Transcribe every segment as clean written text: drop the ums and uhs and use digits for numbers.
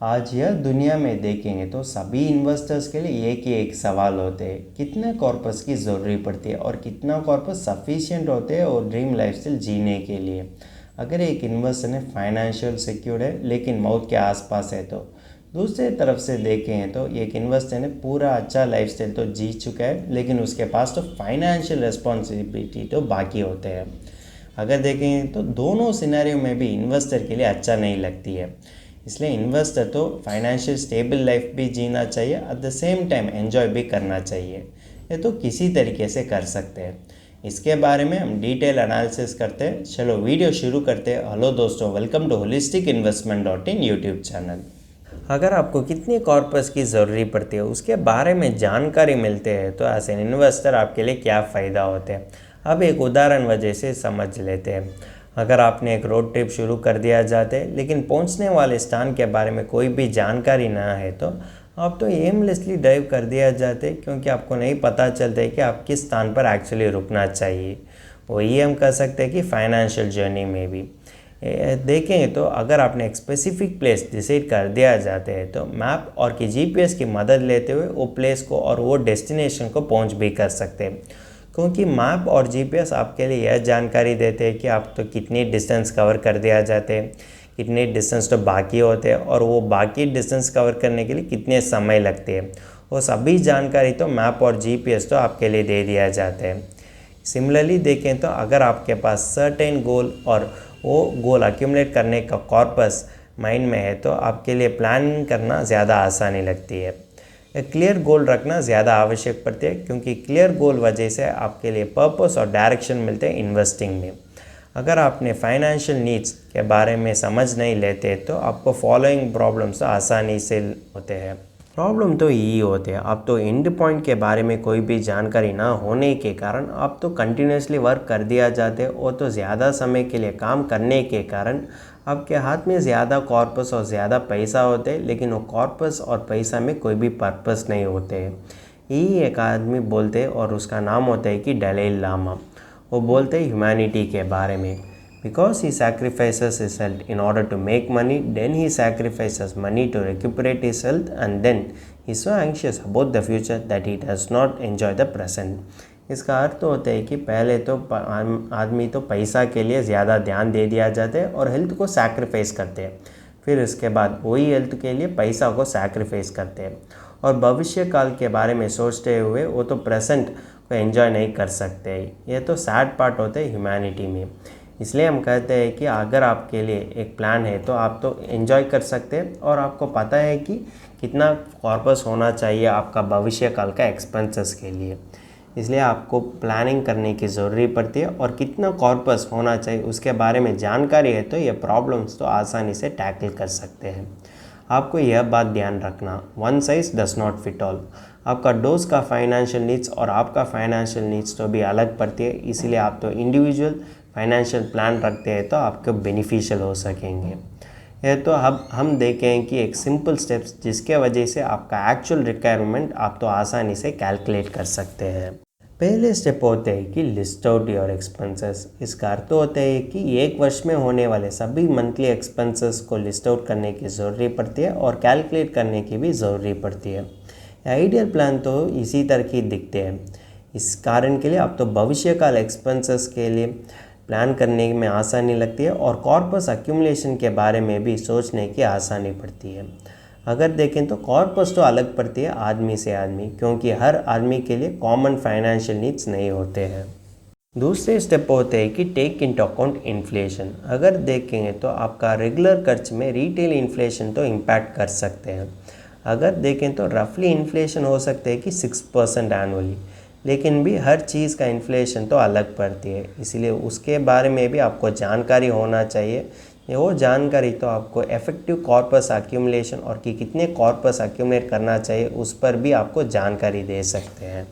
आज यह दुनिया में देखेंगे तो सभी इन्वेस्टर्स के लिए एक ही एक सवाल होते हैं, कितने कॉर्पस की ज़रूरत पड़ती है और कितना कॉर्पस सफिशिएंट होते हैं और ड्रीम लाइफस्टाइल जीने के लिए। अगर एक इन्वेस्टर ने फाइनेंशियल सिक्योर्ड है लेकिन मौत के आसपास है, तो दूसरे तरफ से देखें तो एक इन्वेस्टर ने पूरा अच्छा लाइफस्टाइल तो जी चुका है लेकिन उसके पास तो फाइनेंशियल रिस्पॉन्सिबिलिटी तो बाकी होते हैं। अगर देखें तो दोनों सिनेरियो में भी इन्वेस्टर के लिए अच्छा नहीं लगती है। इसलिए इन्वेस्टर तो फाइनेंशियल स्टेबल लाइफ भी जीना चाहिए, at the same time enjoy भी करना चाहिए। ये तो किसी तरीके से कर सकते हैं। इसके बारे में हम डिटेल एनालिसिस करते हैं। चलो वीडियो शुरू करते हैं। हेलो दोस्तों, welcome to holistic investment dot in YouTube channel. अगर आपको कितनी कॉर्पस की ज़रूरत पड़ती है उसके बारे में जानकारी मिलते हैं तो एज एन इन्वेस्टर आपके लिए क्या फ़ायदा होते हैं, अब एक उदाहरण वजह से समझ लेते हैं। अगर आपने एक रोड ट्रिप शुरू कर दिया जाते लेकिन पहुंचने वाले स्थान के बारे में कोई भी जानकारी ना है तो आप तो एमलेसली ड्राइव कर दिया जाते क्योंकि आपको नहीं पता चलता है कि आप किस स्थान पर एक्चुअली रुकना चाहिए। वही हम कह सकते हैं कि फाइनेंशियल जर्नी में भी देखें तो अगर आपने एक स्पेसिफिक प्लेस डिसाइड कर दिया जाते हैं तो मैप और की जीपीएस की मदद लेते हुए वो प्लेस को और वो डेस्टिनेशन को पहुंच भी कर सकते हैं, क्योंकि मैप और जीपीएस आपके लिए यह जानकारी देते हैं कि आप तो कितनी डिस्टेंस कवर कर दिया जाते हैं, कितनी डिस्टेंस तो बाकी होते हैं और वो बाकी डिस्टेंस कवर करने के लिए कितने समय लगते हैं। वो सभी जानकारी तो मैप और जीपीएस तो आपके लिए दे दिया जाते हैं। सिमिलरली देखें तो अगर आपके पास सर्टेन गोल और वो गोल अक्यूमुलेट करने का कॉर्पस माइंड में है तो आपके लिए प्लानिंग करना ज़्यादा आसानी लगती है। एक क्लियर गोल रखना ज़्यादा आवश्यक पड़ती है क्योंकि क्लियर गोल वजह से आपके लिए पर्पस और डायरेक्शन मिलते हैं इन्वेस्टिंग में। अगर आपने फाइनेंशियल नीड्स के बारे में समझ नहीं लेते तो आपको फॉलोइंग प्रॉब्लम्स आसानी से होते हैं। प्रॉब्लम तो यही होते हैं, आप तो एंड पॉइंट के बारे में कोई भी जानकारी ना होने के कारण आप तो कंटिन्यूसली वर्क कर दिया जाते और तो ज़्यादा समय के लिए काम करने के कारण आपके हाथ में ज़्यादा कॉर्पस और ज़्यादा पैसा होते हैं लेकिन वो कॉर्पस और पैसा में कोई भी पर्पस नहीं होते हैं। यही एक आदमी बोलते हैं और उसका नाम होता है कि दलाई लामा। वो बोलते हैं ह्यूमैनिटी के बारे में, because he sacrifices his health in order to make money, then he sacrifices money to recuperate his health, and then he's so anxious about the future that he does not enjoy the present। इसका अर्थ तो होता है कि पहले तो आदमी तो पैसा के लिए ज़्यादा ध्यान दे दिया जाता है और हेल्थ को सैक्रिफाइस करते हैं, फिर इसके बाद वही हेल्थ के लिए पैसा को सैक्रिफाइस करते हैं और भविष्य काल के बारे में सोचते हुए वो तो प्रेजेंट को एंजॉय नहीं कर सकते। ये तो सैड पार्ट होता है ह्यूमैनिटी में। इसलिए हम कहते हैं कि अगर आपके लिए एक प्लान है तो आप तो एंजॉय कर सकते हैं और आपको पता है कि कितना कॉर्पस होना चाहिए आपका भविष्य काल का एक्सपेंसेस के लिए। इसलिए आपको प्लानिंग करने की ज़रूरत पड़ती है और कितना कॉर्पस होना चाहिए उसके बारे में जानकारी है तो ये प्रॉब्लम्स तो आसानी से टैकल कर सकते हैं। आपको यह बात ध्यान रखना, one size does not fit all. आपका दोस्त का फाइनेंशियल नीड्स और आपका फाइनेंशियल नीड्स तो भी अलग पड़ती है, इसीलिए आप तो इंडिविजुअल फाइनेंशियल प्लान रखते हैं तो आपको बेनिफिशियल हो सकेंगे। यह तो अब हम देखें कि एक सिंपल स्टेप्स जिसके वजह से आपका एक्चुअल रिक्वायरमेंट आप तो आसानी से कैलकुलेट कर सकते हैं। पहले स्टेप होते हैं कि लिस्ट आउट योर एक्सपेंसेस। इसका अर्थ होता है कि एक वर्ष में होने वाले सभी मंथली एक्सपेंसेस को लिस्ट आउट करने की ज़रूरत पड़ती है और कैलकुलेट करने की भी ज़रूरत पड़ती है। आइडियल प्लान तो इसी तरह की दिखते हैं। इस कारण के लिए आप तो भविष्य काल एक्सपेंसेस के लिए प्लान करने में आसानी लगती है और कॉर्पस अक्यूमुलेशन के बारे में भी सोचने की आसानी पड़ती है। अगर देखें तो कॉर्पस तो अलग पड़ती है आदमी से आदमी, क्योंकि हर आदमी के लिए कॉमन फाइनेंशियल नीड्स नहीं होते हैं। दूसरे स्टेप होते हैं कि टेक इनटू अकाउंट इन्फ्लेशन। अगर देखेंगे तो आपका रेगुलर खर्च में रिटेल इन्फ्लेशन तो इम्पैक्ट कर सकते हैं। अगर देखें तो रफली इन्फ्लेशन हो सकते हैं कि 6% एनुअली, लेकिन भी हर चीज़ का इन्फ्लेशन तो अलग पड़ती है, इसलिए उसके बारे में भी आपको जानकारी होना चाहिए। वो जानकारी तो आपको इफेक्टिव कॉर्पस अक्यूमुलेशन और कितने कॉर्पस अक्यूमुलेट करना चाहिए उस पर भी आपको जानकारी दे सकते हैं।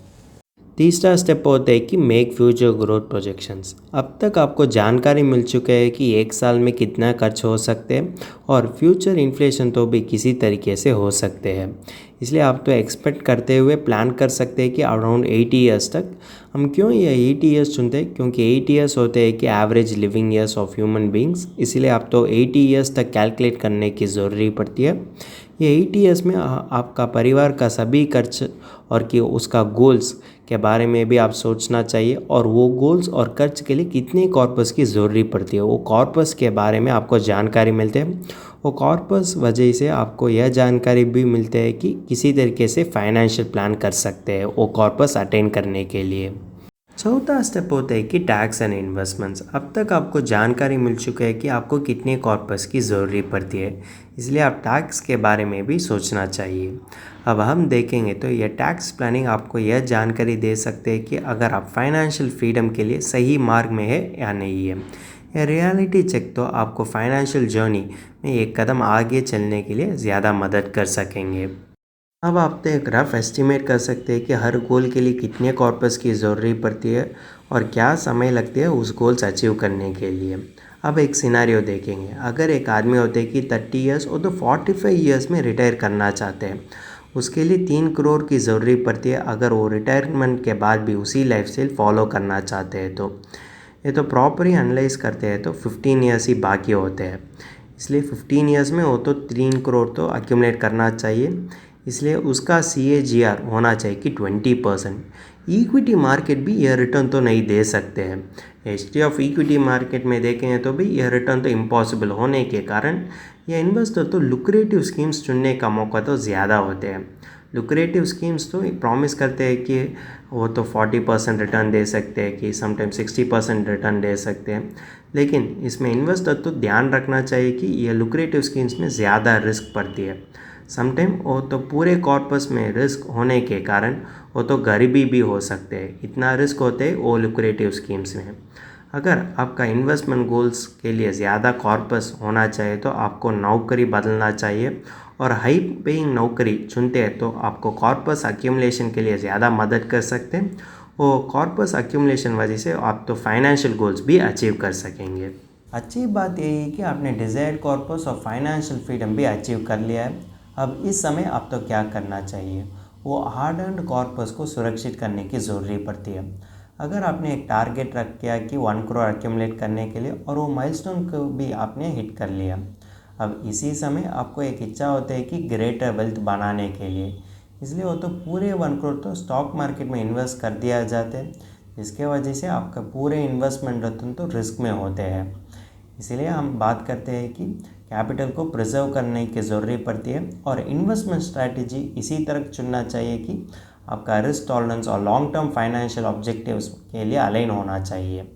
तीसरा स्टेप होता है कि मेक फ्यूचर ग्रोथ प्रोजेक्शंस। अब तक आपको जानकारी मिल चुके है कि एक साल में कितना खर्च हो सकते हैं और फ्यूचर इन्फ्लेशन तो भी किसी तरीके से हो सकते हैं। इसलिए आप तो एक्सपेक्ट करते हुए प्लान कर सकते हैं कि अराउंड 80 ईयर्स तक। हम क्यों ये 80 ईयर्स चुनते हैं? क्योंकि 80 ईयर्स होते हैं कि average living years of human beings. इसीलिए आप तो 80 ईयर्स तक कैलकुलेट करने की ज़रूरी पड़ती है। ये 80 ईयर्स में आपका परिवार का सभी खर्च और कि उसका गोल्स के बारे में भी आप सोचना चाहिए, और वो गोल्स और खर्च के लिए कितनी कॉर्पस की ज़रूरी पड़ती है वो कॉर्पस के बारे में आपको जानकारी मिलते हैं। वो कॉर्पस वजह से आपको यह जानकारी भी मिलती है कि किसी तरीके से फाइनेंशियल प्लान कर सकते हैं वो कॉर्पस अटेन करने के लिए। चौथा स्टेप होता है कि टैक्स एंड इन्वेस्टमेंट्स। अब तक आपको जानकारी मिल चुकी है कि आपको कितने कॉर्पस की ज़रूरी पड़ती है, इसलिए आप टैक्स के बारे में भी सोचना चाहिए। अब हम देखेंगे तो यह टैक्स प्लानिंग आपको यह जानकारी दे सकते हैं कि अगर आप फाइनेंशियल फ्रीडम के लिए सही मार्ग में है या नहीं है। यह रियलिटी चेक तो आपको फाइनेंशियल जर्नी में एक कदम आगे चलने के लिए ज़्यादा मदद कर सकेंगे। अब आप तो एक रफ एस्टिमेट कर सकते हैं कि हर गोल के लिए कितने कॉर्पस की ज़रूरी पड़ती है और क्या समय लगती है उस गोल्स अचीव करने के लिए। अब एक सिनारियो देखेंगे। अगर एक आदमी होते हैं कि 30 ईयर्स और तो 45 ईयर्स में रिटायर करना चाहते हैं, उसके लिए 3 करोड़ की ज़रूरी पड़ती है अगर वो रिटायरमेंट के बाद भी उसी लाइफस्टाइल फॉलो करना चाहते हैं तो। ये तो प्रॉपरली एनालाइज करते हैं तो 15 ईयर्स ही बाकी होते हैं। इसलिए 15 ईयर्स में वो तो 3 करोड़ तो अक्यूमुलेट करना चाहिए। इसलिए उसका CAGR होना चाहिए कि 20%। इक्विटी मार्केट भी यह रिटर्न तो नहीं दे सकते हैं। हिस्ट्री ऑफ इक्विटी मार्केट में देखें तो भी यह रिटर्न तो इम्पॉसिबल होने के कारण यह इन्वेस्टर तो लुक्रेटिव स्कीम्स चुनने का मौका तो ज़्यादा होते हैं। लुक्रेटिव स्कीम्स तो प्रॉमिस करते हैं कि वो तो 40% रिटर्न दे सकते हैं, कि समटाइम 60% रिटर्न दे सकते हैं। लेकिन इसमें इन्वेस्टर तो ध्यान रखना चाहिए कि यह लुक्रेटिव स्कीम्स में ज़्यादा रिस्क पड़ती है। समटाइम वो तो पूरे कॉर्पस में रिस्क होने के कारण वो तो गरीबी भी हो सकते हैं, इतना रिस्क होते हैं वो लुक्रेटिव स्कीम्स में। अगर आपका इन्वेस्टमेंट गोल्स के लिए ज़्यादा कॉर्पस होना चाहिए तो आपको नौकरी बदलना चाहिए, और हाई पेइंग नौकरी चुनते हैं तो आपको कॉर्पस अक्यूमुलेशन के लिए ज़्यादा मदद कर सकते हैं। वो कॉर्पस अक्यूमुलेशन वजह से आप तो फाइनेंशियल गोल्स भी अचीव कर सकेंगे। अच्छी बात यही है कि आपने डिज़ायर्ड कॉर्पस और फाइनेंशियल फ्रीडम भी अचीव कर लिया है। अब इस समय आप तो क्या करना चाहिए? वो हार्ड अर्न्ड कॉर्पस को सुरक्षित करने की ज़रूरी पड़ती है। अगर आपने एक टारगेट रख किया कि 1 करोड़ अक्यूमुलेट करने के लिए और वो माइलस्टोन को भी आपने हिट कर लिया, अब इसी समय आपको एक इच्छा होती है कि ग्रेटर वेल्थ बनाने के लिए, इसलिए वो तो पूरे 1 करोड़ तो स्टॉक मार्केट में इन्वेस्ट कर दिया जाता है, जिसके वजह से आपका पूरे इन्वेस्टमेंट रतन तो रिस्क में होते हैं। इसीलिए हम बात करते हैं कि कैपिटल को प्रिजर्व करने की ज़रूरत पड़ती है, और इन्वेस्टमेंट स्ट्रैटेजी इसी तरह चुनना चाहिए कि आपका रिस्क टॉलरेंस और लॉन्ग टर्म फाइनेंशियल ऑब्जेक्टिव्स के लिए अलाइन होना चाहिए।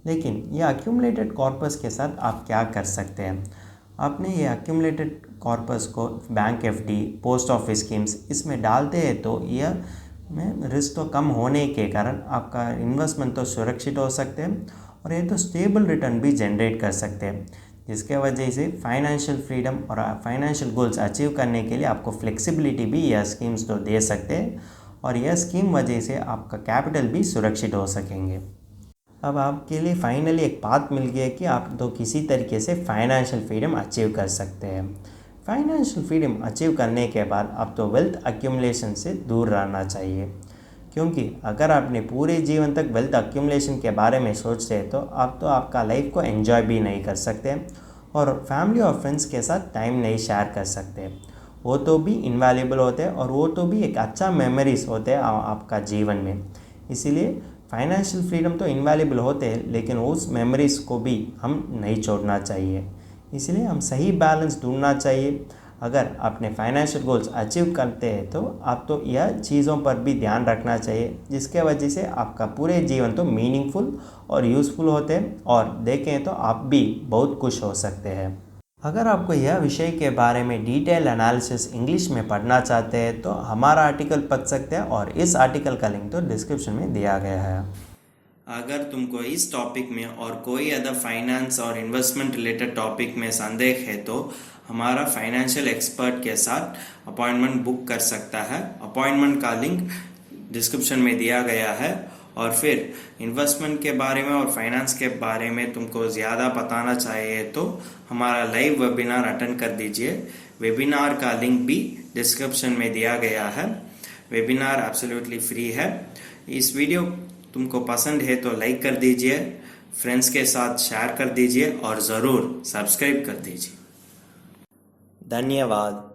लेकिन ये अक्यूमुलेटेड कॉर्पस के साथ आप क्या कर सकते हैं? आपने ये अक्यूमुलेटेड कॉर्पस को bank FD, post office schemes इसमें डालते हैं तो यह में रिस्क तो कम होने के कारण आपका इन्वेस्टमेंट तो सुरक्षित हो सकते हैं, और ये तो स्टेबल रिटर्न भी जनरेट कर सकते हैं, जिसके वजह से फाइनेंशियल फ्रीडम और फाइनेंशियल गोल्स अचीव करने के लिए आपको फ्लेक्सिबिलिटी भी यह स्कीम्स तो दे सकते हैं, और यह स्कीम वजह से आपका कैपिटल भी सुरक्षित हो सकेंगे। अब आपके लिए फाइनली एक बात मिल गई है कि आप तो किसी तरीके से फाइनेंशियल फ्रीडम अचीव कर सकते हैं। फाइनेंशियल फ्रीडम अचीव करने के बाद आप तो वेल्थ अक्यूमुलेशन से दूर रहना चाहिए, क्योंकि अगर आपने पूरे जीवन तक वेल्थ अक्यूमुलेशन के बारे में सोचते हैं तो आप तो आपका लाइफ को एंजॉय भी नहीं कर सकते, और फैमिली और फ्रेंड्स के साथ टाइम नहीं शेयर कर सकते। वो तो भी इनवैल्यूएबल होते हैं, और वो तो भी एक अच्छा मेमोरीज होते हैं आपका जीवन में। इसीलिए फाइनेंशियल फ्रीडम तो इनवैल्यूएबल होते हैं, लेकिन उस मेमोरीज़ को भी हम नहीं छोड़ना चाहिए। इसलिए हम सही बैलेंस ढूंढना चाहिए। अगर आपने फाइनेंशियल गोल्स अचीव करते हैं तो आप तो यह चीज़ों पर भी ध्यान रखना चाहिए, जिसके वजह से आपका पूरे जीवन तो मीनिंगफुल और यूज़फुल होते हैं, और देखें तो आप भी बहुत खुश हो सकते हैं। अगर आपको यह विषय के बारे में डिटेल एनालिसिस इंग्लिश में पढ़ना चाहते हैं तो हमारा आर्टिकल पढ़ सकते हैं, और इस आर्टिकल का लिंक तो डिस्क्रिप्शन में दिया गया है। अगर तुमको इस टॉपिक में और कोई अदर फाइनेंस और इन्वेस्टमेंट रिलेटेड टॉपिक में संदेह है तो हमारा फाइनेंशियल एक्सपर्ट के साथ अपॉइंटमेंट बुक कर सकता है। अपॉइंटमेंट का लिंक डिस्क्रिप्शन में दिया गया है। और फिर इन्वेस्टमेंट के बारे में और फाइनेंस के बारे में तुमको ज़्यादा बताना चाहिए तो हमारा लाइव वेबिनार अटेंड कर दीजिए। वेबिनार का लिंक भी डिस्क्रिप्शन में दिया गया है। वेबिनार एब्सोल्युटली फ्री है। इस वीडियो तुमको पसंद है तो लाइक कर दीजिए, फ्रेंड्स के साथ शेयर कर दीजिए और ज़रूर सब्सक्राइब कर दीजिए। धन्यवाद।